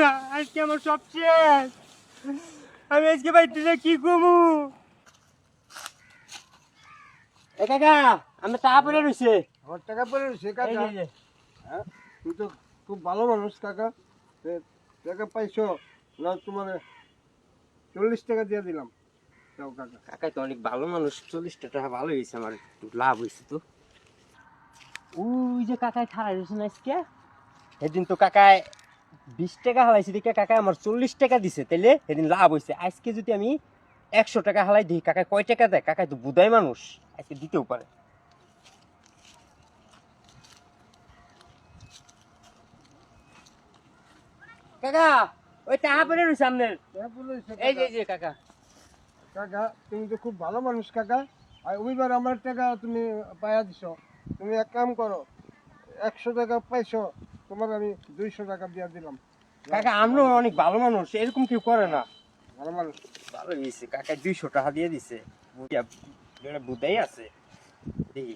গা, আজকে আমার সব শেষ। আমি আজকে বাইতে যা কি কমু? এ কাকা, আমি টাকা পড়ে রইছে। আমার টাকা পড়ে রয়েছে কাকা। হ্যাঁ, তুই তো খুব ভালো মানুষ কাকা। টাকা পাইছো না? তোমার 40 টাকা দিয়ে দিলাম। যাও কাকা। কাকা তো অনেক ভালো মানুষ, 40 টাকা ভালো হয়েছে, আমার একটু লাভ হয়েছে তো। ওই যে কাকায় খারাপ হয়েছে না আজকে, সেদিন তো কাকায় 20 টাকা হালাইছি দেখে কাকা আমার 40 টাকা দিছে, তাইলে সেদিন লাভ হয়েছে। আজকে যদি আমি 100 টাকা হালাই দিই, কাকা কয় টাকা দেয়? কাকায় তো বুধাই মানুষ, আজকে দিতেও পারে। কাকা ওই টাকা পড়ে রয়েছে আপনার, টাকা পড়ে রয়েছে এই কাকা। যে কাকা। কাকা তুমি তো খুব ভালো মানুষ কাকা। আর ওইবার আমার টাকা তুমি পাইয়া দিছো। তুমি এক কাম করো, 100 টাকা পাইছো, তোমার আমি 200 টাকা দিয়ে দিলাম। কাকা আমরাও অনেক ভালো মানুষ, এরকম কেউ করে না। ভালো মানুষ। ভালো হয়েছে, কাকা 200 টাকা দিয়ে দিছে। বুধাই আছে দেখি।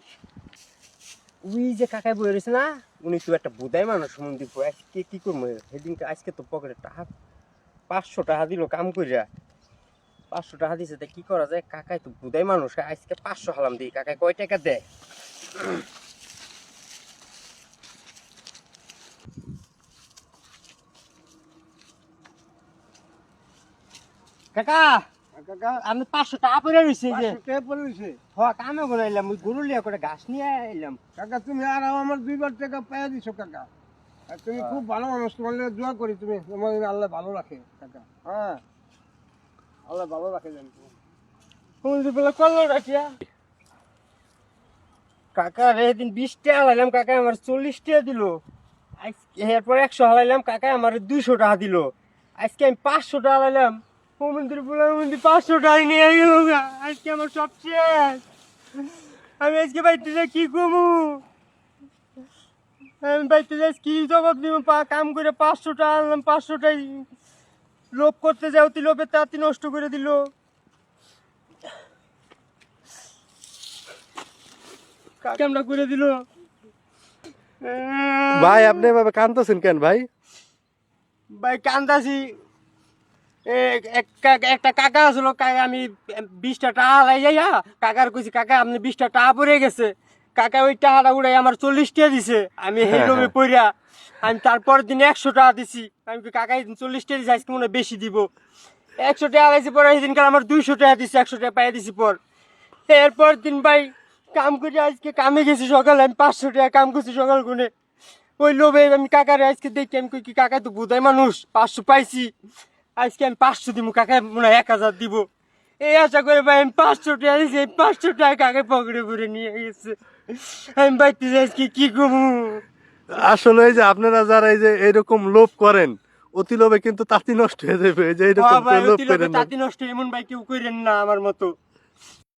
ওই যে কাকায় বই রয়েছে না, উনি তো একটা বুধাই মানুষ। মন্দির আজকে কি করবো সেদিনকে? আজকে তো পকেটে টাকা 500 টাকা দিল কাম কইরা, 500 টাকা দিছে। তা কি করা যায়? কাকাই তো বুধাই মানুষ, আজকে 500 হালাম দিই, কাকায় কয় টাকা দেয়? কাকা কাকা আমি 500 টাকা পরে রয়েছে যে। 500 টাকা পড়ে রয়েছে। কামে বলাইলাম, ওই গরু লিয়া করে ঘাস নিয়ে এলাম। কাকা তুমি আর আমার 2বার টাকা পাইয়া দিছো কাকা। আর তুমি খুব ভালো মানুষ, তোমার জন্য দোয়া করি, তুমি তোমার জন্য আল্লাহ ভালো রাখে কাকা। হ্যাঁ, আল্লাহ ভালো রাখে জানি। কাকা এদিন 20 টাকা হালাইলাম, কাকা আমার 40 টাকা দিল। আজকে এরপর 100 হালাইলাম, কাকা আমার 200 টাকা দিল। আজকে আমি 500 টাকা হালাইলাম, মন্দির বলার মন্দির 500 টাকা নিয়ে গেল। আজকে আমার সব শেষ। আমি আজকে বাইতে যা কি কমু? আমি বাইতে যাই কি জবাব দিব? কাম করে 500 টাকা আনলাম, 500 টাই লোভ করতে যাও, তুই লোভের তাঁতি নষ্ট করে দিল। কামটা করে দিল। ভাই আপনি এভাবে কাঁদতেছেন কেন ভাই? ভাই কান্দাছি, একটা কাকা আসলো, কাকা আমি 20টা টাকা হালাই যাই, কাকার কইছি কাকা আপনি 20টা টাকা পড়ে গেছে। কাকা ওই টাকাটা উড়াই আমার 40 টাকা দিছে। আমি সেই লোভে পড়িয়া আমি তারপরের দিন 100 টাকা দিছি। আমি কাকা 40 টাকা দিছি, আজকে মনে হয় বেশি দিব। 100 টাকা হালাইছি, পরে সেদিনকার আমার 200 টাকা দিছে, 100 টাকা পাইয়া দিছি। এরপর দিন ভাই কাম করে আজকে কামে গেছি সকালে, আমি 500 টাকা কাম করছি সকাল গুনে। ওই লোভে আমি কাকারে আজকে দেখি, আমি কই কি কাকা তো বুধাই মানুষ, 500 পাইছি। আজকে আমি 500 দিব, কাকা মনে হয় 1000 দিব। এই আশা করে ভাই আমি 500 টাকা দিয়েছি, 500 টাকা কাকে পকেটে ভরে নিয়ে গেছে। আমি বাইতে যাই আজকে কি করবো? আসলে এই যে আপনারা যারা এই যে এরকম লোভ করেন, অতি লোভে কিন্তু তাঁতি নষ্ট হয়ে যাবে। এই যে এরকম ভাই লোভ অতি লোভে করেন না। তাঁতি নষ্ট এমন ভাই কেউ করেন না আমার মতো।